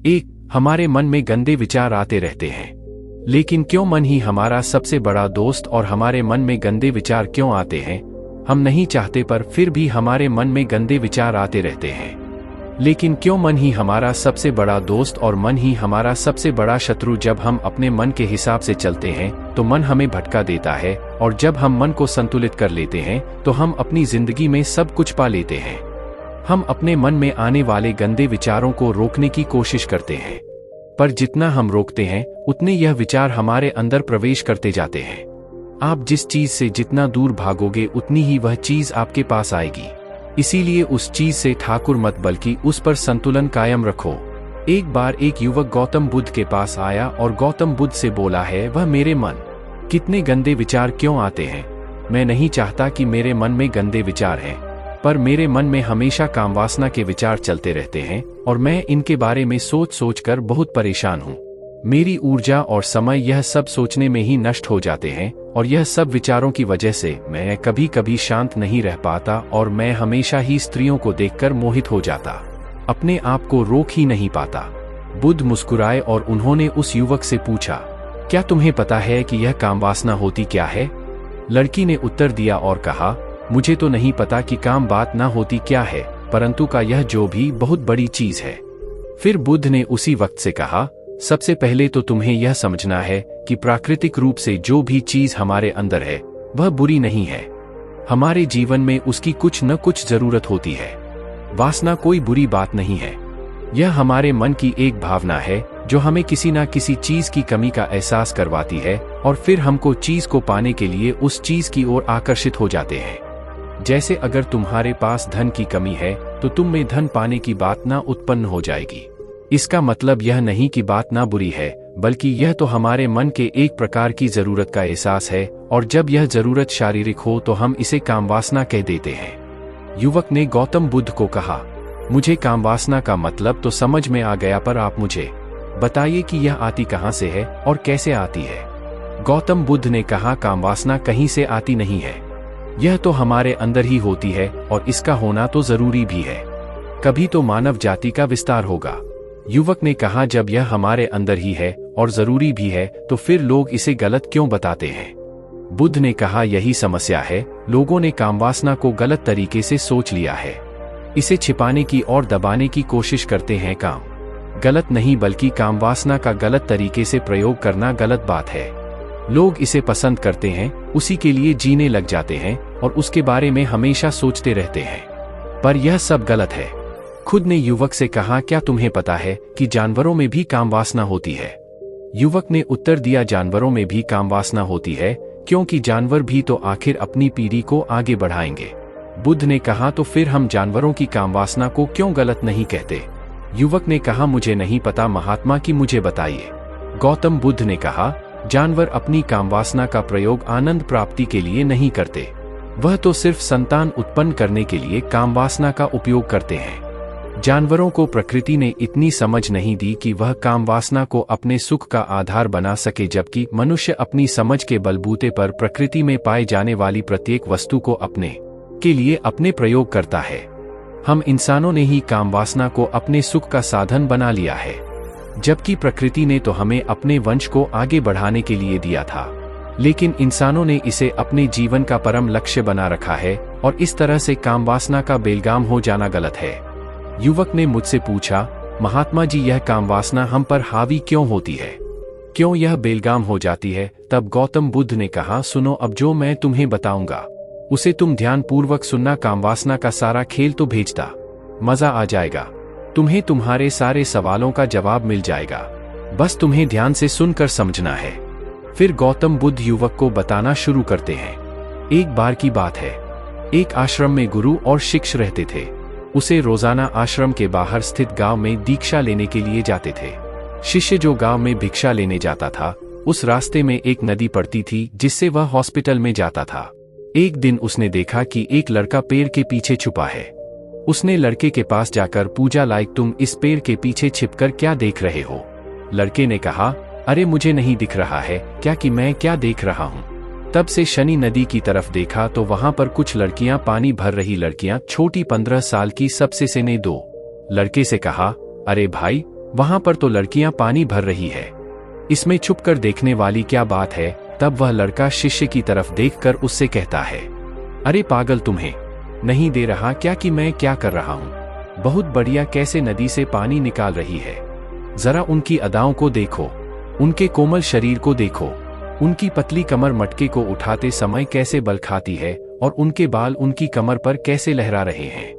एक, हमारे मन में गंदे विचार आते रहते हैं। लेकिन क्यों मन ही हमारा सबसे बड़ा दोस्त और हमारे मन में गंदे विचार क्यों आते हैं? हम नहीं चाहते पर फिर भी हमारे मन में गंदे विचार आते रहते हैं। लेकिन क्यों मन ही हमारा सबसे बड़ा दोस्त और मन ही हमारा सबसे बड़ा शत्रु? जब हम अपने मन के हिसाब से चलते हैं तो मन हमें भटका देता है, और जब हम मन को संतुलित कर लेते हैं तो हम अपनी जिंदगी में सब कुछ पा लेते हैं। हम अपने मन में आने वाले गंदे विचारों को रोकने की कोशिश करते हैं, पर जितना हम रोकते हैं उतने यह विचार हमारे अंदर प्रवेश करते जाते हैं। आप जिस चीज से जितना दूर भागोगे उतनी ही वह चीज आपके पास आएगी। इसीलिए उस चीज से ठाकुर मत बल्कि उस पर संतुलन कायम रखो। एक बार एक युवक गौतम बुद्ध के पास आया और गौतम बुद्ध से बोला है, वह मेरे मन कितने गंदे विचार क्यों आते हैं? मैं नहीं चाहता कि मेरे मन में गंदे विचार हैं, पर मेरे मन में हमेशा कामवासना के विचार चलते रहते हैं और मैं इनके बारे में सोच सोच कर बहुत परेशान हूँ। मेरी ऊर्जा और समय यह सब सोचने में ही नष्ट हो जाते हैं, और यह सब विचारों की वजह से मैं कभी कभी शांत नहीं रह पाता और मैं हमेशा ही स्त्रियों को देखकर मोहित हो जाता, अपने आप को रोक ही नहीं पाता। बुद्ध मुस्कुराए और उन्होंने उस युवक से पूछा, क्या तुम्हें पता है कि यह कामवासना होती क्या है? लड़की ने उत्तर दिया और कहा, मुझे तो नहीं पता कि काम बात ना होती क्या है, परंतु का यह जो भी बहुत बड़ी चीज है। फिर बुद्ध ने उसी वक्त से कहा, सबसे पहले तो तुम्हें यह समझना है कि प्राकृतिक रूप से जो भी चीज हमारे अंदर है वह बुरी नहीं है। हमारे जीवन में उसकी कुछ न कुछ जरूरत होती है। वासना कोई बुरी बात नहीं है। यह हमारे मन की एक भावना है जो हमें किसी न किसी चीज की कमी का एहसास करवाती है, और फिर हमको चीज को पाने के लिए उस चीज की ओर आकर्षित हो जाते हैं। जैसे अगर तुम्हारे पास धन की कमी है तो तुम में धन पाने की बात ना उत्पन्न हो जाएगी। इसका मतलब यह नहीं कि बात ना बुरी है, बल्कि यह तो हमारे मन के एक प्रकार की जरूरत का एहसास है, और जब यह जरूरत शारीरिक हो तो हम इसे कामवासना कह देते हैं। युवक ने गौतम बुद्ध को कहा, मुझे कामवासना का मतलब तो समझ में आ गया, पर आप मुझे बताइए कि यह आती कहाँ से है और कैसे आती है? गौतम बुद्ध ने कहा, कामवासना कहीं से आती नहीं है, यह तो हमारे अंदर ही होती है, और इसका होना तो जरूरी भी है। कभी तो मानव जाति का विस्तार होगा। युवक ने कहा, जब यह हमारे अंदर ही है और जरूरी भी है तो फिर लोग इसे गलत क्यों बताते हैं? बुद्ध ने कहा, यही समस्या है, लोगों ने कामवासना को गलत तरीके से सोच लिया है। इसे छिपाने की और दबाने की कोशिश करते हैं। काम गलत नहीं, बल्कि कामवासना का गलत तरीके से प्रयोग करना गलत बात है। लोग इसे पसंद करते हैं, उसी के लिए जीने लग जाते हैं और उसके बारे में हमेशा सोचते रहते हैं, पर यह सब गलत है। खुद ने युवक से कहा, क्या तुम्हें पता है कि जानवरों में भी कामवासना होती है? युवक ने उत्तर दिया, जानवरों में भी कामवासना होती है, क्योंकि जानवर भी तो आखिर अपनी पीढ़ी को आगे बढ़ाएंगे। बुद्ध ने कहा, तो फिर हम जानवरों की कामवासना को क्यों गलत नहीं कहते? युवक ने कहा, मुझे नहीं पता महात्मा की, मुझे बताइए। गौतम बुद्ध ने कहा, जानवर अपनी कामवासना का प्रयोग आनंद प्राप्ति के लिए नहीं करते, वह तो सिर्फ संतान उत्पन्न करने के लिए कामवासना का उपयोग करते हैं। जानवरों को प्रकृति ने इतनी समझ नहीं दी कि वह कामवासना को अपने सुख का आधार बना सके, जबकि मनुष्य अपनी समझ के बलबूते पर प्रकृति में पाए जाने वाली प्रत्येक वस्तु को अपने के लिए अपने प्रयोग करता है। हम इंसानों ने ही कामवासना को अपने सुख का साधन बना लिया है, जबकि प्रकृति ने तो हमें अपने वंश को आगे बढ़ाने के लिए दिया था, लेकिन इंसानों ने इसे अपने जीवन का परम लक्ष्य बना रखा है, और इस तरह से कामवासना का बेलगाम हो जाना गलत है। युवक ने मुझसे पूछा, महात्मा जी, यह कामवासना हम पर हावी क्यों होती है, क्यों यह बेलगाम हो जाती है? तब गौतम बुद्ध ने कहा, सुनो, अब जो मैं तुम्हें बताऊंगा उसे तुम ध्यान पूर्वक सुनना। कामवासना का सारा खेल तो भेजता, मजा आ जाएगा, तुम्हें तुम्हारे सारे सवालों का जवाब मिल जाएगा, बस तुम्हें ध्यान से सुनकर समझना है। फिर गौतम बुद्ध युवक को बताना शुरू करते हैं। एक बार की बात है, एक आश्रम में गुरु और शिष्य रहते थे। उसे रोजाना आश्रम के बाहर स्थित गांव में दीक्षा लेने के लिए जाते थे। शिष्य जो गांव में भिक्षा लेने जाता था, उस रास्ते में एक नदी पड़ती थी जिससे वह हॉस्पिटल में जाता था। एक दिन उसने देखा कि एक लड़का पेड़ के पीछे छुपा है। उसने लड़के के पास जाकर पूछा, लाइक, तुम इस पेड़ के पीछे छिपकर क्या देख रहे हो? लड़के ने कहा, अरे मुझे नहीं दिख रहा है क्या कि मैं क्या देख रहा हूँ। तब से शनि नदी की तरफ देखा तो वहां पर कुछ लड़कियां पानी भर रही लड़कियां, छोटी 15 साल की, सबसे से ने 2 लड़के से कहा, अरे भाई, वहां पर तो लड़कियां पानी भर रही है, इसमें छुपकर देखने वाली क्या बात है। तब वह लड़का शिष्य की तरफ देखकर उससे कहता है, अरे पागल, तुम्हें नहीं दे रहा क्या कि मैं क्या कर रहा हूं? बहुत बढ़िया, कैसे नदी से पानी निकाल रही है। जरा उनकी अदाओं को देखो, उनके कोमल शरीर को देखो, उनकी पतली कमर मटके को उठाते समय कैसे बल खाती है और उनके बाल उनकी कमर पर कैसे लहरा रहे हैं।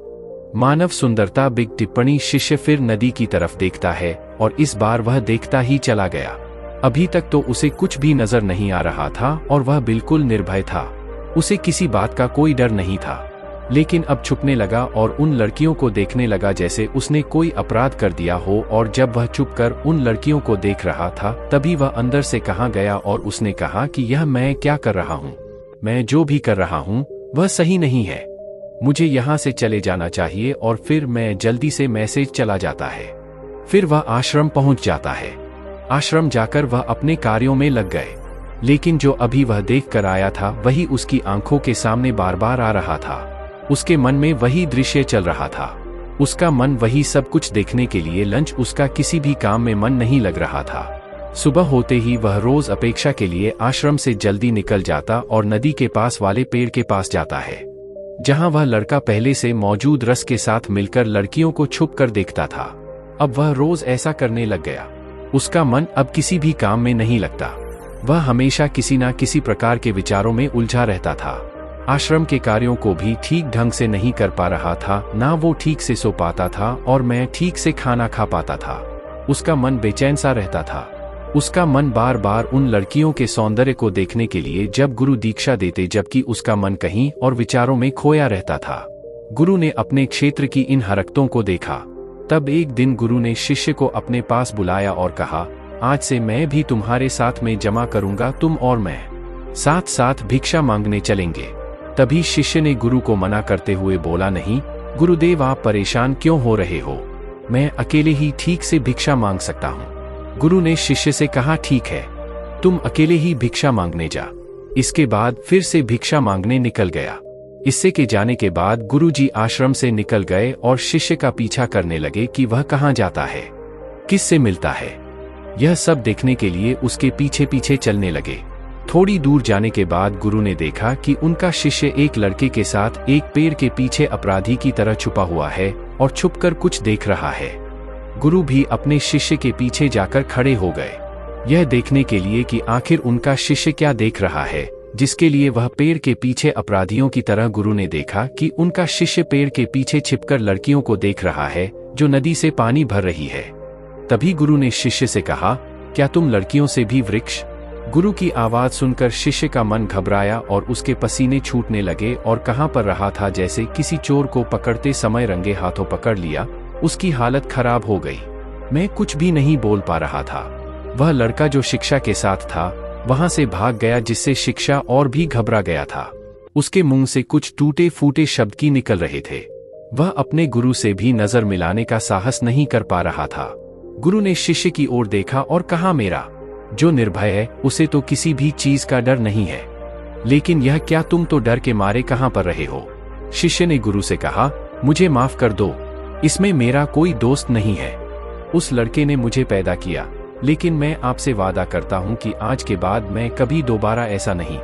मानव सुंदरता बिग टिप्पणी। शिष्य फिर नदी की तरफ देखता है और इस बार वह देखता ही चला गया। अभी तक तो उसे कुछ भी नजर नहीं आ रहा था और वह बिल्कुल निर्भय था। उसे किसी बात का कोई डर नहीं था, लेकिन अब छुपने लगा और उन लड़कियों को देखने लगा जैसे उसने कोई अपराध कर दिया हो। और जब वह छुपकर उन लड़कियों को देख रहा था तभी वह अंदर से कहाँ गया और उसने कहा कि यह मैं क्या कर रहा हूँ? मैं जो भी कर रहा हूँ वह सही नहीं है, मुझे यहाँ से चले जाना चाहिए। और फिर मैं जल्दी से मैसेज चला जाता है। फिर वह आश्रम पहुँच जाता है। आश्रम जाकर वह अपने कार्यों में लग गए, लेकिन जो अभी वह देख कर आया था वही उसकी आंखों के सामने बार बार आ रहा था। उसके मन में वही दृश्य चल रहा था। उसका मन वही सब कुछ देखने के लिए लंच, उसका किसी भी काम में मन नहीं लग रहा था। सुबह होते ही वह रोज अपेक्षा के लिए आश्रम से जल्दी निकल जाता और नदी के पास वाले पेड़ के पास जाता है, जहां वह लड़का पहले से मौजूद रस के साथ मिलकर लड़कियों को छुप कर देखता था। अब वह रोज ऐसा करने लग गया। उसका मन अब किसी भी काम में नहीं लगता। वह हमेशा किसी न किसी प्रकार के विचारों में उलझा रहता था। आश्रम के कार्यों को भी ठीक ढंग से नहीं कर पा रहा था, ना वो ठीक से सो पाता था और मैं ठीक से खाना खा पाता था। उसका मन बेचैन सा रहता था। उसका मन बार बार उन लड़कियों के सौंदर्य को देखने के लिए जब गुरु दीक्षा देते, जबकि उसका मन कहीं और विचारों में खोया रहता था। गुरु ने अपने क्षेत्र की इन हरकतों को देखा। तब एक दिन गुरु ने शिष्य को अपने पास बुलाया और कहा, आज से मैं भी तुम्हारे साथ में जमा करूंगा, तुम और मैं साथ साथ भिक्षा मांगने चलेंगे। तभी शिष्य ने गुरु को मना करते हुए बोला, नहीं गुरुदेव, आप परेशान क्यों हो रहे हो? मैं अकेले ही ठीक से भिक्षा मांग सकता हूँ। गुरु ने शिष्य से कहा, ठीक है, तुम अकेले ही भिक्षा मांगने जा। इसके बाद फिर से भिक्षा मांगने निकल गया। इससे के जाने के बाद गुरुजी आश्रम से निकल गए और शिष्य का पीछा करने लगे कि वह कहाँ जाता है, किस से मिलता है। यह सब देखने के लिए उसके पीछे पीछे चलने लगे। थोड़ी दूर जाने के बाद गुरु ने देखा कि उनका शिष्य एक लड़के के साथ एक पेड़ के पीछे अपराधी की तरह छुपा हुआ है और छुपकर कुछ देख रहा है। गुरु भी अपने शिष्य के पीछे जाकर खड़े हो गए, यह देखने के लिए कि आखिर उनका शिष्य क्या देख रहा है, जिसके लिए वह पेड़ के पीछे अपराधियों की तरह। गुरु ने देखा कि उनका शिष्य पेड़ के पीछे छिपकर लड़कियों को देख रहा है जो नदी से पानी भर रही है। तभी गुरु ने शिष्य से कहा, क्या तुम लड़कियों से भी वृक्ष? गुरु की आवाज सुनकर शिष्य का मन घबराया और उसके पसीने छूटने लगे और कहां पर रहा था जैसे किसी चोर को पकड़ते समय रंगे हाथों पकड़ लिया। उसकी हालत खराब हो गई। मैं कुछ भी नहीं बोल पा रहा था। वह लड़का जो शिक्षा के साथ था वहां से भाग गया, जिससे शिक्षा और भी घबरा गया था। उसके मुंह से कुछ टूटे फूटे शब्द की निकल रहे थे। वह अपने गुरु से भी नजर मिलाने का साहस नहीं कर पा रहा था। गुरु ने शिष्य की ओर देखा और कहा, मेरा जो निर्भय है उसे तो किसी भी चीज का डर नहीं है, लेकिन यह क्या तुम तो डर के मारे कहां पर रहे हो? शिष्य ने गुरु से कहा, मुझे माफ कर दो, इसमें मेरा कोई दोस्त नहीं है। उस लड़के ने मुझे पैदा किया, लेकिन मैं आपसे वादा करता हूं कि आज के बाद मैं कभी दोबारा ऐसा नहीं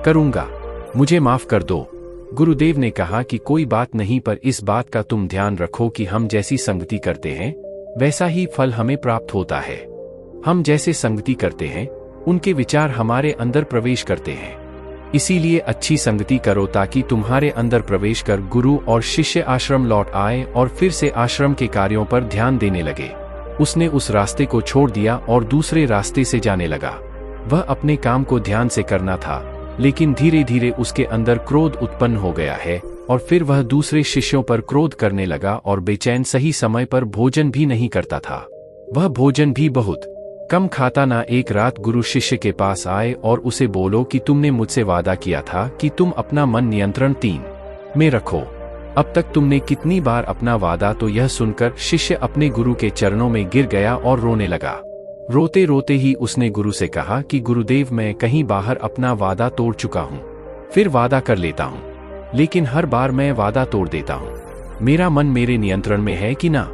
करूंगा। मुझे माफ कर दो। गुरुदेव ने कहा कि कोई बात नहीं, पर इस बात का तुम ध्यान रखो कि हम जैसी संगति करते हैं वैसा ही फल हमें प्राप्त होता है। हम जैसे संगति करते हैं उनके विचार हमारे अंदर प्रवेश करते हैं। इसीलिए अच्छी संगति करो ताकि तुम्हारे अंदर प्रवेश कर गुरु और शिष्य आश्रम लौट आए और फिर से आश्रम के कार्यों पर ध्यान देने लगे। उसने उस रास्ते को छोड़ दिया और दूसरे रास्ते से जाने लगा। वह अपने काम को ध्यान से करना था, लेकिन धीरे धीरे उसके अंदर क्रोध उत्पन्न हो गया है और फिर वह दूसरे शिष्यों पर क्रोध करने लगा और बेचैन सही समय पर भोजन भी नहीं करता था। वह भोजन भी बहुत कम खाता ना। एक रात गुरु शिष्य के पास आए और उसे बोलो कि तुमने मुझसे वादा किया था कि तुम अपना मन नियंत्रण 3 में रखो। अब तक तुमने कितनी बार अपना वादा? तो यह सुनकर शिष्य अपने गुरु के चरणों में गिर गया और रोने लगा। रोते रोते ही उसने गुरु से कहा कि गुरुदेव, मैं कहीं बाहर अपना वादा तोड़ चुका हूँ, फिर वादा कर लेता हूँ, लेकिन हर बार मैं वादा तोड़ देता हूँ। मेरा मन मेरे नियंत्रण में है कि ना?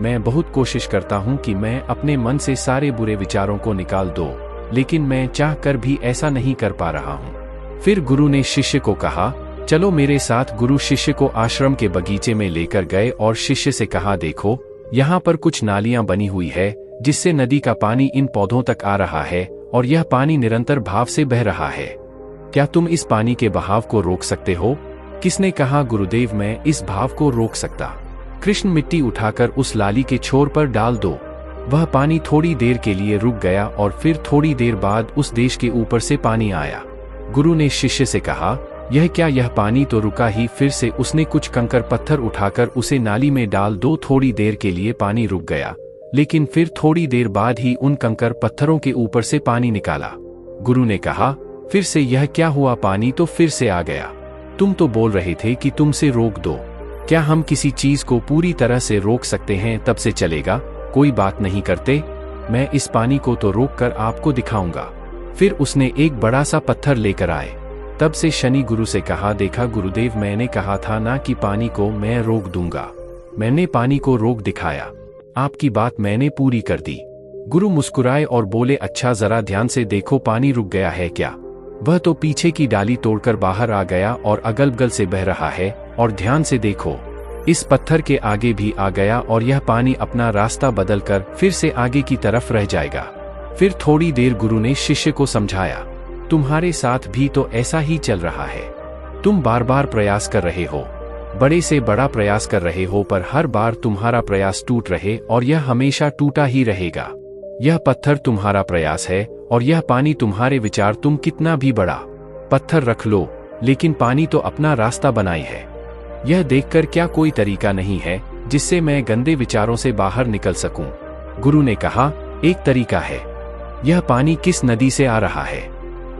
मैं बहुत कोशिश करता हूँ कि मैं अपने मन से सारे बुरे विचारों को निकाल दूं, लेकिन मैं चाह कर भी ऐसा नहीं कर पा रहा हूँ। फिर गुरु ने शिष्य को कहा, चलो मेरे साथ। गुरु शिष्य को आश्रम के बगीचे में लेकर गए और शिष्य से कहा, देखो यहाँ पर कुछ नालियां बनी हुई है जिससे नदी का पानी इन पौधों तक आ रहा है और यह पानी निरंतर भाव से बह रहा है। क्या तुम इस पानी के बहाव को रोक सकते हो? किसने कहा, गुरुदेव मैं इस भाव को रोक सकता। कृष्ण मिट्टी उठाकर उस लाली के छोर पर डाल दो। वह पानी थोड़ी देर के लिए रुक गया और फिर थोड़ी देर बाद उस देश के ऊपर से पानी आया। गुरु ने शिष्य से कहा, यह क्या, यह पानी तो रुका ही। फिर से उसने कुछ कंकर पत्थर उठाकर उसे नाली में डाल दो। थोड़ी देर के लिए पानी रुक गया, लेकिन फिर थोड़ी देर बाद ही उन कंकर पत्थरों के ऊपर से पानी निकाला। गुरु ने कहा, फिर से यह क्या हुआ? पानी तो फिर से आ गया। तुम तो बोल रहे थे कि तुमसे रोक दो। क्या हम किसी चीज को पूरी तरह से रोक सकते हैं तब से चलेगा? कोई बात नहीं करते। मैं इस पानी को तो रोक कर आपको दिखाऊंगा। फिर उसने एक बड़ा सा पत्थर लेकर आए। तब से शनि गुरु से कहा, देखा गुरुदेव, मैंने कहा था ना कि पानी को मैं रोक दूंगा। मैंने पानी को रोक दिखाया। आपकी बात मैंने पूरी कर दी। गुरु मुस्कुराए और बोले, अच्छा जरा ध्यान से देखो, पानी रुक गया है क्या? वह तो पीछे की डाली तोड़कर बाहर आ गया और अगल बगल से बह रहा है। और ध्यान से देखो, इस पत्थर के आगे भी आ गया और यह पानी अपना रास्ता बदलकर फिर से आगे की तरफ रह जाएगा। फिर थोड़ी देर गुरु ने शिष्य को समझाया, तुम्हारे साथ भी तो ऐसा ही चल रहा है। तुम बार बार प्रयास कर रहे हो, बड़े से बड़ा प्रयास कर रहे हो, पर हर बार तुम्हारा प्रयास टूट रहे और यह हमेशा टूटा ही रहेगा। यह पत्थर तुम्हारा प्रयास है और यह पानी तुम्हारे विचार। तुम कितना भी बड़ा पत्थर रख लो, लेकिन पानी तो अपना रास्ता बनाई है। यह देखकर क्या कोई तरीका नहीं है जिससे मैं गंदे विचारों से बाहर निकल सकूं? गुरु ने कहा, एक तरीका है। यह पानी किस नदी से आ रहा है?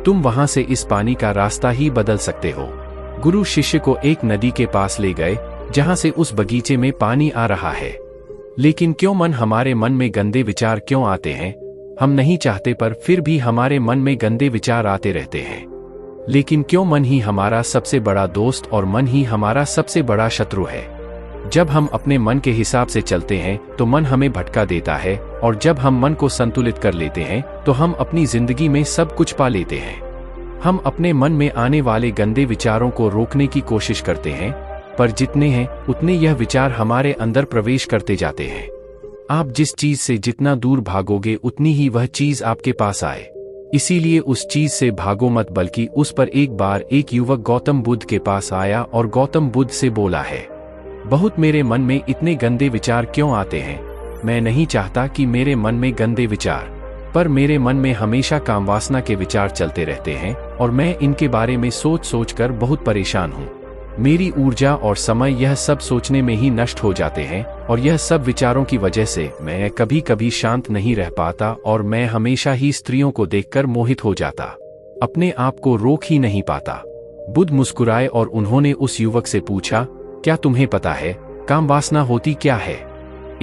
तुम वहां से इस पानी का रास्ता ही बदल सकते हो। गुरु शिष्य को एक नदी के पास ले गए जहां से उस बगीचे में पानी आ रहा है। लेकिन क्यों हमारे मन में गंदे विचार क्यों आते हैं? हम नहीं चाहते पर फिर भी हमारे मन में गंदे विचार आते रहते हैं। लेकिन क्यों मन ही हमारा सबसे बड़ा दोस्त और मन ही हमारा सबसे बड़ा शत्रु है। जब हम अपने मन के हिसाब से चलते हैं तो मन हमें भटका देता है, और जब हम मन को संतुलित कर लेते हैं तो हम अपनी जिंदगी में सब कुछ पा लेते हैं। हम अपने मन में आने वाले गंदे विचारों को रोकने की कोशिश करते हैं, पर जितने हैं उतने यह विचार हमारे अंदर प्रवेश करते जाते हैं। आप जिस चीज से जितना दूर भागोगे उतनी ही वह चीज आपके पास आए। इसीलिए उस चीज से भागो मत, बल्कि उस पर। एक बार एक युवक गौतम बुद्ध के पास आया और गौतम बुद्ध से बोला है, बहुत मेरे मन में इतने गंदे विचार क्यों आते हैं? मैं नहीं चाहता कि मेरे मन में गंदे विचार, पर मेरे मन में हमेशा कामवासना के विचार चलते रहते हैं और मैं इनके बारे में सोच सोच कर बहुत परेशान हूँ। मेरी ऊर्जा और समय यह सब सोचने में ही नष्ट हो जाते हैं, और यह सब विचारों की वजह से मैं कभी कभी शांत नहीं रह पाता और मैं हमेशा ही स्त्रियों को देखकर मोहित हो जाता, अपने आप को रोक ही नहीं पाता। बुद्ध मुस्कुराए और उन्होंने उस युवक से पूछा, क्या तुम्हें पता है काम वासना होती क्या है?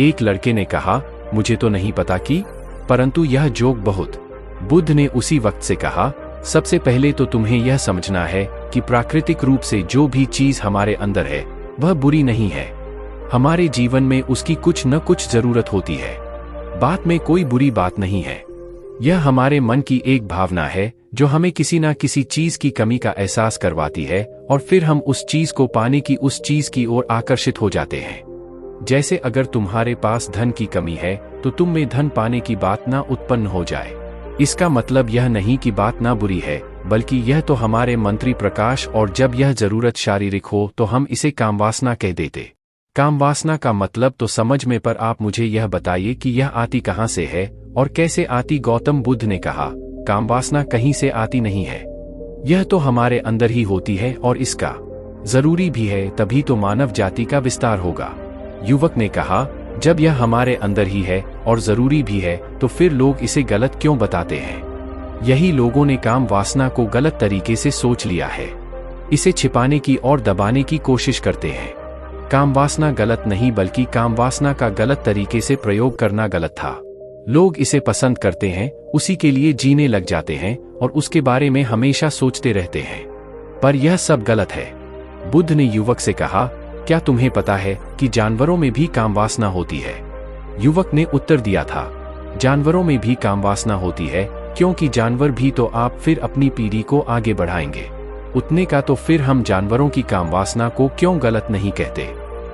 एक लड़के ने कहा, मुझे तो नहीं पता कि, परंतु यह जोक बहुत। बुद्ध ने उसी वक्त से कहा, सबसे पहले तो तुम्हें यह समझना है कि प्राकृतिक रूप से जो भी चीज हमारे अंदर है वह बुरी नहीं है। हमारे जीवन में उसकी कुछ न कुछ जरूरत होती है। बात में कोई बुरी बात नहीं है। यह हमारे मन की एक भावना है जो हमें किसी न किसी चीज की कमी का एहसास करवाती है, और फिर हम उस चीज को पाने की उस चीज की ओर आकर्षित हो जाते हैं। जैसे अगर तुम्हारे पास धन की कमी है तो तुम में धन पाने की बात ना उत्पन्न हो जाए। इसका मतलब यह नहीं कि बात ना बुरी है, बल्कि यह तो हमारे मंत्री प्रकाश, और जब यह जरूरत शारीरिक हो तो हम इसे कामवासना कह देते। कामवासना का मतलब तो समझ में, पर आप मुझे यह बताइए कि यह आती कहाँ से है और कैसे आती? गौतम बुद्ध ने कहा, कामवासना कहीं से आती नहीं है, यह तो हमारे अंदर ही होती है, और इसका जरूरी भी है, तभी तो मानव जाति का विस्तार होगा। युवक ने कहा, जब यह हमारे अंदर ही है और जरूरी भी है तो फिर लोग इसे गलत क्यों बताते हैं? यही लोगों ने काम वासना को गलत तरीके से सोच लिया है। इसे छिपाने की और दबाने की कोशिश करते हैं। काम वासना गलत नहीं, बल्कि काम वासना का गलत तरीके से प्रयोग करना गलत था। लोग इसे पसंद करते हैं, उसी के लिए जीने लग जाते हैं और उसके बारे में हमेशा सोचते रहते हैं, पर यह सब गलत है। बुद्ध ने युवक से कहा, क्या तुम्हें पता है कि जानवरों में भी कामवासना होती है? युवक ने उत्तर दिया था, जानवरों में भी कामवासना होती है, क्योंकि जानवर भी तो आप फिर अपनी पीढ़ी को आगे बढ़ाएंगे। उतने का तो फिर हम जानवरों की कामवासना को क्यों गलत नहीं कहते?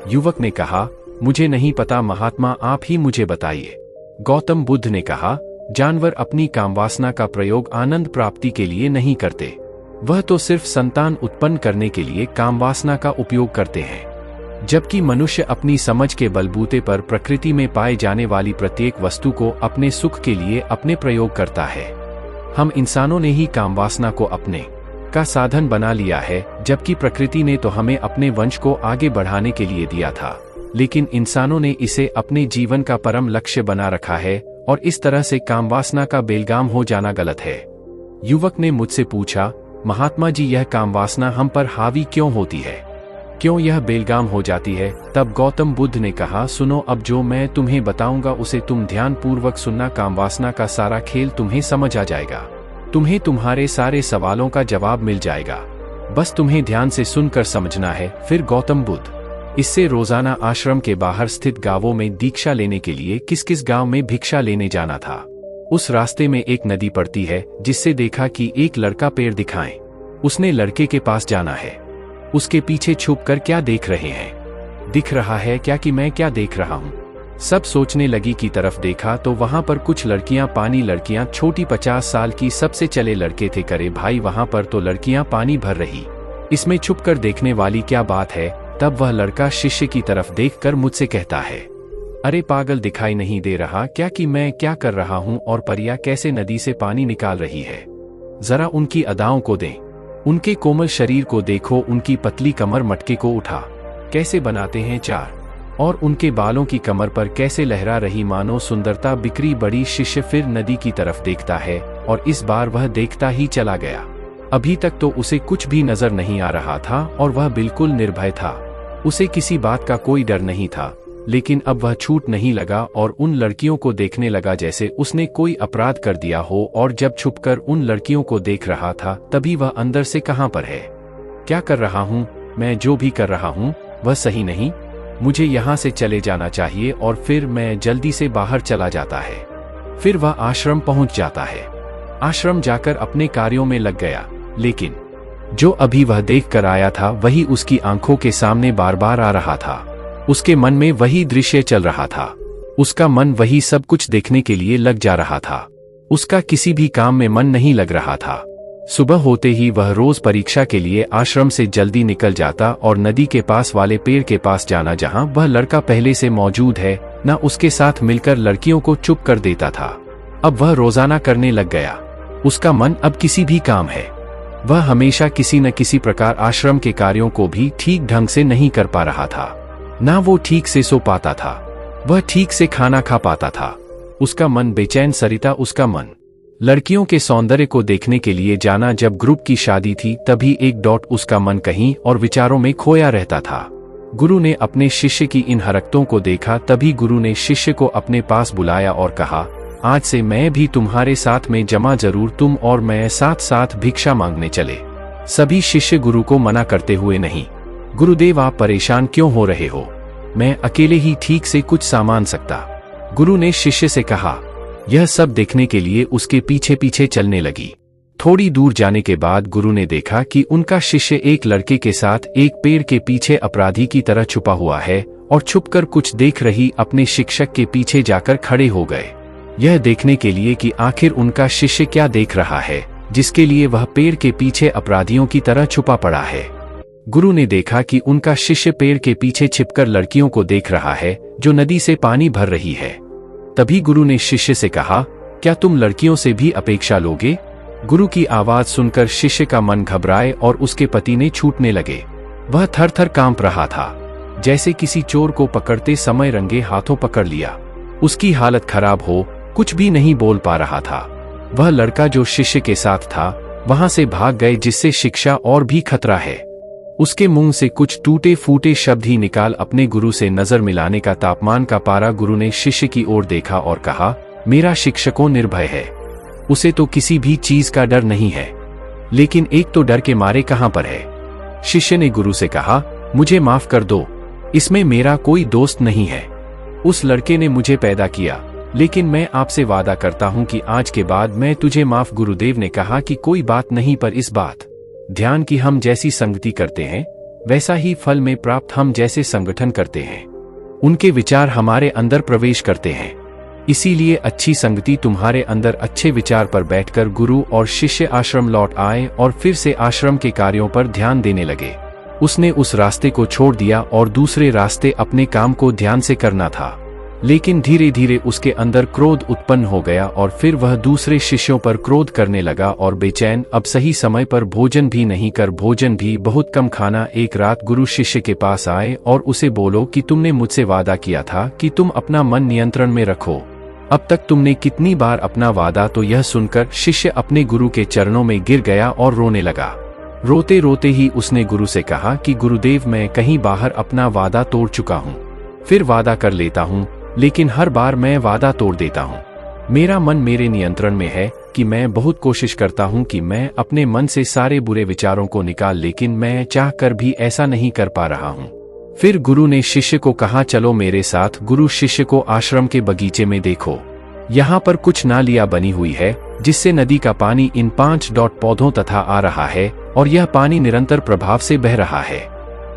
युवक ने कहा, मुझे नहीं पता महात्मा, आप ही मुझे बताइए। गौतम बुद्ध ने कहा, जानवर अपनी कामवासना का प्रयोग आनंद प्राप्ति के लिए नहीं करते, वह तो सिर्फ संतान उत्पन्न करने के लिए कामवासना का उपयोग करते हैं। जबकि मनुष्य अपनी समझ के बलबूते पर प्रकृति में पाए जाने वाली प्रत्येक वस्तु को अपने सुख के लिए अपने प्रयोग करता है। हम इंसानों ने ही कामवासना को अपने का साधन बना लिया है, जबकि प्रकृति ने तो हमें अपने वंश को आगे बढ़ाने के लिए दिया था, लेकिन इंसानों ने इसे अपने जीवन का परम लक्ष्य बना रखा है, और इस तरह से कामवासना का बेलगाम हो जाना गलत है। युवक ने मुझसे पूछा, महात्मा जी, यह कामवासना हम पर हावी क्यों होती है, क्यों यह बेलगाम हो जाती है? तब गौतम बुद्ध ने कहा, सुनो, अब जो मैं तुम्हें बताऊंगा उसे तुम ध्यान पूर्वक सुनना। कामवासना का सारा खेल तुम्हें समझ आ जाएगा, तुम्हें तुम्हारे सारे सवालों का जवाब मिल जाएगा, बस तुम्हें ध्यान से सुनकर समझना है। फिर गौतम बुद्ध इससे रोजाना आश्रम के बाहर स्थित गांवों में दीक्षा लेने के लिए किस किस गांव में भिक्षा लेने जाना था। उस रास्ते में एक नदी पड़ती है, जिससे देखा कि एक लड़का पेड़ दिखाए। उसने लड़के के पास जाना है। उसके पीछे छुपकर क्या देख रहे हैं? दिख रहा है क्या कि मैं क्या देख रहा हूँ? सब सोचने लगी की तरफ देखा तो वहां पर कुछ लड़कियां पानी, लड़कियां छोटी 50 साल की, सबसे चले लड़के थे। करे भाई, वहां पर तो लड़कियां पानी भर रही, इसमें छुपकर देखने वाली क्या बात है? तब वह लड़का शिष्य की तरफ देखकर मुझसे कहता है, अरे पागल, दिखाई नहीं दे रहा क्या कि मैं क्या कर रहा हूँ और परियां कैसे नदी से पानी निकाल रही है? जरा उनकी अदाओं को दें, उनके कोमल शरीर को देखो, उनकी पतली कमर मटके को उठा कैसे बनाते हैं चार, और उनके बालों की कमर पर कैसे लहरा रही मानो सुंदरता बिखरी बड़ी। शिष्य फिर नदी की तरफ देखता है, और इस बार वह देखता ही चला गया। अभी तक तो उसे कुछ भी नजर नहीं आ रहा था और वह बिल्कुल निर्भय था, उसे किसी बात का कोई डर नहीं था। लेकिन अब वह छूट नहीं लगा और उन लड़कियों को देखने लगा जैसे उसने कोई अपराध कर दिया हो, और जब छुपकर उन लड़कियों को देख रहा था तभी वह अंदर से कहां पर है, क्या कर रहा हूं मैं, जो भी कर रहा हूं वह सही नहीं, मुझे यहां से चले जाना चाहिए। और फिर मैं जल्दी से बाहर चला जाता है। फिर वह आश्रम पहुंच जाता है। आश्रम जाकर अपने कार्यों में लग गया, लेकिन जो अभी वह देख कर आया था वही उसकी आंखों के सामने बार बार आ रहा था। उसके मन में वही दृश्य चल रहा था, उसका मन वही सब कुछ देखने के लिए लग जा रहा था। उसका किसी भी काम में मन नहीं लग रहा था। सुबह होते ही वह रोज परीक्षा के लिए आश्रम से जल्दी निकल जाता और नदी के पास वाले पेड़ के पास जाना, जहां वह लड़का पहले से मौजूद है, न उसके साथ मिलकर लड़कियों को चुप कर देता था। अब वह रोजाना करने लग गया। उसका मन अब किसी भी काम है, वह हमेशा किसी न किसी प्रकार आश्रम के कार्यों को भी ठीक ढंग से नहीं कर पा रहा था। ना वो ठीक से सो पाता था, वह ठीक से खाना खा पाता था। उसका मन बेचैन। सरिता उसका मन लड़कियों के सौंदर्य को देखने के लिए जाना। जब ग्रुप की शादी थी तभी एक डॉट उसका मन कहीं और विचारों में खोया रहता था। गुरु ने अपने शिष्य की इन हरकतों को देखा, तभी गुरु ने शिष्य को अपने पास बुलाया और कहा, आज से मैं भी तुम्हारे साथ में जमा, जरूर तुम और मैं साथ साथ भिक्षा मांगने चले। सभी शिष्य गुरु को मना करते हुए, नहीं गुरुदेव, आप परेशान क्यों हो रहे हो, मैं अकेले ही ठीक से कुछ सामान सकता। गुरु ने शिष्य से कहा। यह सब देखने के लिए उसके पीछे पीछे चलने लगी। थोड़ी दूर जाने के बाद गुरु ने देखा कि उनका शिष्य एक लड़के के साथ एक पेड़ के पीछे अपराधी की तरह छुपा हुआ है और छुपकर कुछ देख रही अपने शिक्षक के पीछे जाकर खड़े हो गए, यह देखने के लिए कि आखिर उनका शिष्य क्या देख रहा है जिसके लिए वह पेड़ के पीछे अपराधियों की तरह छुपा पड़ा है। गुरु ने देखा कि उनका शिष्य पेड़ के पीछे छिपकर लड़कियों को देख रहा है जो नदी से पानी भर रही है। तभी गुरु ने शिष्य से कहा, क्या तुम लड़कियों से भी अपेक्षा लोगे? गुरु की आवाज सुनकर शिष्य का मन घबराए और उसके पसीने छूटने लगे। वह थर थर कांप रहा था, जैसे किसी चोर को पकड़ते समय रंगे हाथों पकड़ लिया। उसकी हालत खराब हो, कुछ भी नहीं बोल पा रहा था। वह लड़का जो शिष्य के साथ था वहां से भाग गए, जिससे शिक्षा और भी खतरा है। उसके मुंह से कुछ टूटे फूटे शब्द ही निकाल अपने गुरु से नजर मिलाने का तापमान का पारा। गुरु ने शिष्य की ओर देखा और कहा, मेरा शिक्षकों निर्भय है, उसे तो किसी भी चीज का डर नहीं है, लेकिन एक तो डर के मारे कहां पर है। शिष्य ने गुरु से कहा, मुझे माफ कर दो, इसमें मेरा कोई दोस्त नहीं है। उस लड़के ने मुझे पैदा किया, लेकिन मैं आपसे वादा करता हूं कि आज के बाद मैं तुझे माफ। गुरुदेव ने कहा कि कोई बात नहीं, पर इस बात ध्यान की हम जैसी संगति करते हैं वैसा ही फल में प्राप्त हम जैसे संगठन करते हैं उनके विचार हमारे अंदर प्रवेश करते हैं। इसीलिए अच्छी संगति तुम्हारे अंदर अच्छे विचार पर बैठकर गुरु और शिष्य आश्रम लौट आए और फिर से आश्रम के कार्यों पर ध्यान देने लगे। उसने उस रास्ते को छोड़ दिया और दूसरे रास्ते अपने काम को ध्यान से करना था, लेकिन धीरे धीरे उसके अंदर क्रोध उत्पन्न हो गया और फिर वह दूसरे शिष्यों पर क्रोध करने लगा और बेचैन, अब सही समय पर भोजन भी नहीं कर, भोजन भी बहुत कम खाना। एक रात गुरु शिष्य के पास आए और उसे बोलो कि तुमने मुझसे वादा किया था कि तुम अपना मन नियंत्रण में रखो, अब तक तुमने कितनी बार अपना वादा। तो यह सुनकर शिष्य अपने गुरु के चरणों में गिर गया और रोने लगा। रोते रोते ही उसने गुरु से कहा कि गुरुदेव, मैं कहीं बाहर अपना वादा तोड़ चुका हूँ, फिर वादा कर लेता हूँ, लेकिन हर बार मैं वादा तोड़ देता हूँ। मेरा मन मेरे नियंत्रण में है कि मैं बहुत कोशिश करता हूँ कि मैं अपने मन से सारे बुरे विचारों को निकाल, लेकिन मैं चाह कर भी ऐसा नहीं कर पा रहा हूँ। फिर गुरु ने शिष्य को कहा, चलो मेरे साथ। गुरु शिष्य को आश्रम के बगीचे में देखो, यहाँ पर कुछ नालियाँ बनी हुई है जिससे नदी का पानी इन 5 पौधों तथा आ रहा है और यह पानी निरंतर प्रभाव से बह रहा है।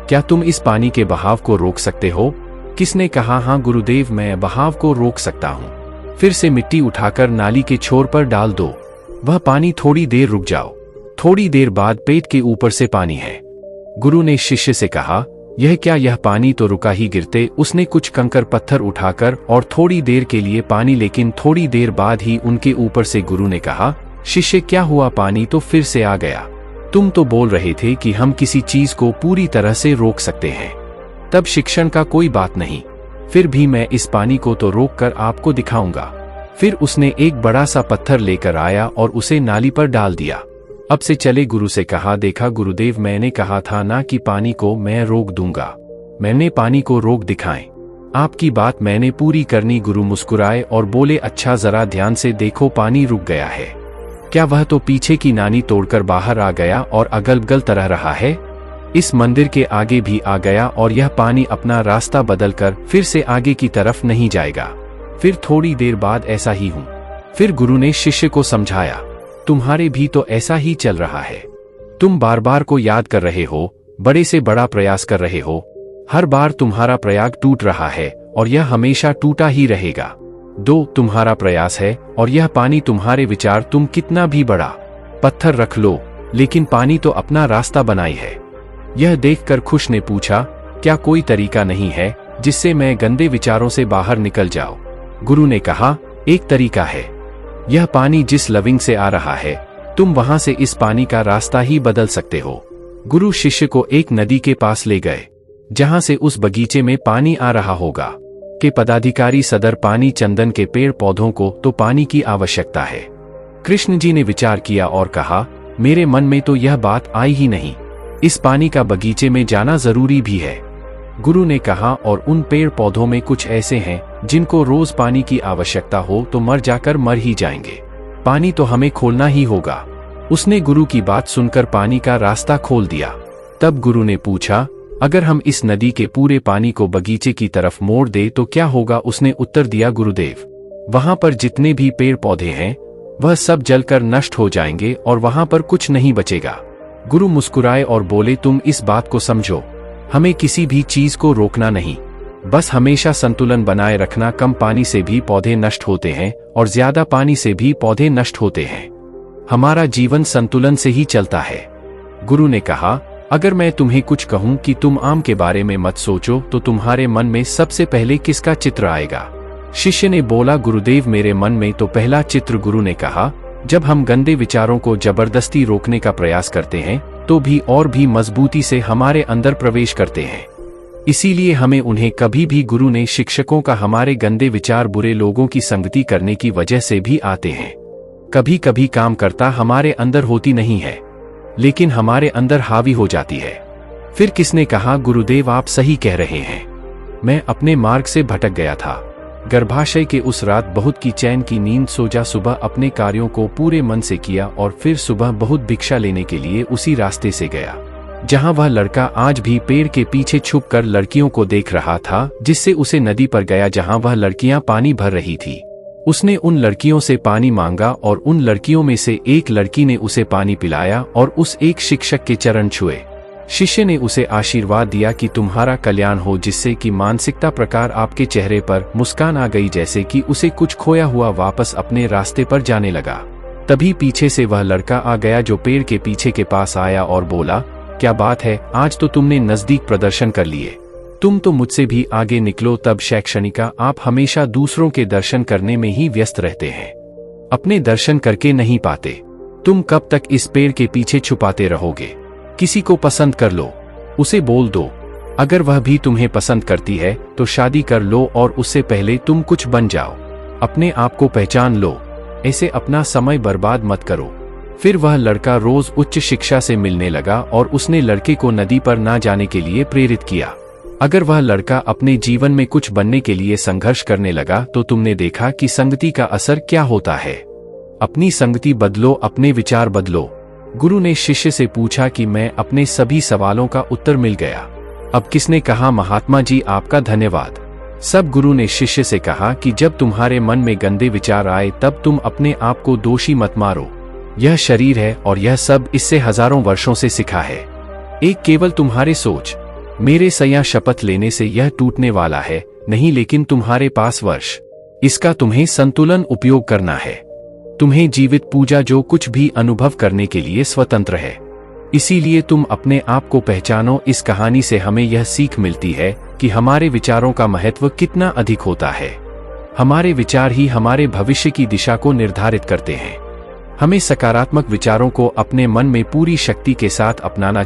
क्या तुम इस पानी के बहाव को रोक सकते हो? किसने कहा, हाँ गुरुदेव, मैं बहाव को रोक सकता हूँ। फिर से मिट्टी उठाकर नाली के छोर पर डाल दो, वह पानी थोड़ी देर रुक जाओ। थोड़ी देर बाद पेट के ऊपर से पानी है। गुरु ने शिष्य से कहा, यह क्या, यह पानी तो रुका ही। गिरते उसने कुछ कंकर पत्थर उठाकर और थोड़ी देर के लिए पानी, लेकिन थोड़ी देर बाद ही उनके ऊपर से। गुरु ने कहा, शिष्य क्या हुआ? पानी तो फिर से आ गया। तुम तो बोल रहे थे कि हम किसी चीज को पूरी तरह से रोक सकते हैं, तब शिक्षण का कोई बात नहीं। फिर भी मैं इस पानी को तो रोक कर आपको दिखाऊंगा। फिर उसने एक बड़ा सा पत्थर लेकर आया और उसे नाली पर डाल दिया। अब से चले। गुरु से कहा, देखा गुरुदेव, मैंने कहा था ना कि पानी को मैं रोक दूंगा। मैंने पानी को रोक दिखाएं। आपकी बात मैंने पूरी करनी। गुरु मुस्कुराए और बोले, अच्छा जरा ध्यान से देखो, पानी रुक गया है। क्या वह तो पीछे की नाली तोड़कर बाहर आ गया और अगल बगल तरह रहा है? इस मंदिर के आगे भी आ गया और यह पानी अपना रास्ता बदलकर फिर से आगे की तरफ नहीं जाएगा। फिर थोड़ी देर बाद ऐसा ही हूँ। फिर गुरु ने शिष्य को समझाया, तुम्हारे भी तो ऐसा ही चल रहा है। तुम बार बार को याद कर रहे हो, बड़े से बड़ा प्रयास कर रहे हो, हर बार तुम्हारा प्रयास टूट रहा है और यह हमेशा टूटा ही रहेगा। तुम्हारा प्रयास है और यह पानी तुम्हारे विचार। तुम कितना भी बड़ा पत्थर रख लो, लेकिन पानी तो अपना रास्ता बनाई है। यह देखकर खुश ने पूछा, क्या कोई तरीका नहीं है जिससे मैं गंदे विचारों से बाहर निकल जाऊं? गुरु ने कहा, एक तरीका है। यह पानी जिस लविंग से आ रहा है, तुम वहां से इस पानी का रास्ता ही बदल सकते हो। गुरु शिष्य को एक नदी के पास ले गए जहां से उस बगीचे में पानी आ रहा होगा। के पदाधिकारी सदर पानी, चंदन के पेड़ पौधों को तो पानी की आवश्यकता है। कृष्ण जी ने विचार किया और कहा, मेरे मन में तो यह बात आई ही नहीं, इस पानी का बगीचे में जाना जरूरी भी है। गुरु ने कहा, और उन पेड़ पौधों में कुछ ऐसे हैं जिनको रोज पानी की आवश्यकता हो तो मर जाकर मर ही जाएंगे। पानी तो हमें खोलना ही होगा। उसने गुरु की बात सुनकर पानी का रास्ता खोल दिया। तब गुरु ने पूछा, अगर हम इस नदी के पूरे पानी को बगीचे की तरफ मोड़ दे तो क्या होगा? उसने उत्तर दिया, गुरुदेव, वहां पर जितने भी पेड़ पौधे हैं वह सब जलकर नष्ट हो जाएंगे और वहां पर कुछ नहीं बचेगा। गुरु मुस्कुराए और बोले, तुम इस बात को समझो, हमें किसी भी चीज को रोकना नहीं, बस हमेशा संतुलन बनाए रखना। कम पानी से भी पौधे नष्ट होते हैं और ज्यादा पानी से भी पौधे नष्ट होते हैं। हमारा जीवन संतुलन से ही चलता है। गुरु ने कहा, अगर मैं तुम्हें कुछ कहूं कि तुम आम के बारे में मत सोचो तो तुम्हारे मन में सबसे पहले किसका चित्र आएगा? शिष्य ने बोला, गुरुदेव, मेरे मन में तो पहला चित्र। गुरु ने कहा, जब हम गंदे विचारों को जबरदस्ती रोकने का प्रयास करते हैं तो भी और भी मजबूती से हमारे अंदर प्रवेश करते हैं। इसीलिए हमें उन्हें कभी भी, गुरु ने शिक्षकों का, हमारे गंदे विचार बुरे लोगों की संगति करने की वजह से भी आते हैं। कभी कभी काम करता हमारे अंदर होती नहीं है, लेकिन हमारे अंदर हावी हो जाती है। फिर किसने कहा, गुरुदेव आप सही कह रहे हैं, मैं अपने मार्ग से भटक गया था। गर्भाशय के उस रात बहुत की चैन की नींद सो जा। सुबह अपने कार्यों को पूरे मन से किया और फिर सुबह बहुत भिक्षा लेने के लिए उसी रास्ते से गया। जहां वह लड़का आज भी पेड़ के पीछे छुपकर लड़कियों को देख रहा था, जिससे उसे नदी पर गया जहां वह लड़कियां पानी भर रही थी। उसने उन लड़कियों से पानी मांगा और उन लड़कियों में से एक लड़की ने उसे पानी पिलाया और उस एक शिक्षक के चरण छुए। शिष्य ने उसे आशीर्वाद दिया कि तुम्हारा कल्याण हो, जिससे कि मानसिकता प्रकार आपके चेहरे पर मुस्कान आ गई, जैसे कि उसे कुछ खोया हुआ वापस अपने रास्ते पर जाने लगा। तभी पीछे से वह लड़का आ गया जो पेड़ के पीछे के पास आया और बोला, क्या बात है, आज तो तुमने नजदीक प्रदर्शन कर लिए, तुम तो मुझसे भी आगे निकलो। तब शैक्षणिका, आप हमेशा दूसरों के दर्शन करने में ही व्यस्त रहते हैं, अपने दर्शन करके नहीं पाते। तुम कब तक इस पेड़ के पीछे छुपाते रहोगे? किसी को पसंद कर लो, उसे बोल दो। अगर वह भी तुम्हें पसंद करती है तो शादी कर लो और उससे पहले तुम कुछ बन जाओ, अपने आप को पहचान लो। ऐसे अपना समय बर्बाद मत करो। फिर वह लड़का रोज उच्च शिक्षा से मिलने लगा और उसने लड़के को नदी पर ना जाने के लिए प्रेरित किया। अगर वह लड़का अपने जीवन में कुछ बनने के लिए संघर्ष करने लगा तो तुमने देखा कि संगति का असर क्या होता है। अपनी संगति बदलो, अपने विचार बदलो। गुरु ने शिष्य से पूछा कि मैं अपने सभी सवालों का उत्तर मिल गया, अब किसने कहा महात्मा जी आपका धन्यवाद। सब गुरु ने शिष्य से कहा कि जब तुम्हारे मन में गंदे विचार आए तब तुम अपने आप को दोषी मत मारो। यह शरीर है और यह सब इससे हजारों वर्षों से सिखा है। एक केवल तुम्हारे सोच मेरे सया शपथ लेने से यह टूटने वाला है नहीं, लेकिन तुम्हारे पास वर्ष इसका तुम्हें संतुलन उपयोग करना है। तुम्हें जीवित पूजा जो कुछ भी अनुभव करने के लिए स्वतंत्र है। इसीलिए तुम अपने आप को पहचानो। इस कहानी से हमें यह सीख मिलती है कि हमारे विचारों का महत्व कितना अधिक होता है। हमारे विचार ही हमारे भविष्य की दिशा को निर्धारित करते हैं। हमें सकारात्मक विचारों को अपने मन में पूरी शक्ति के साथ अपनाना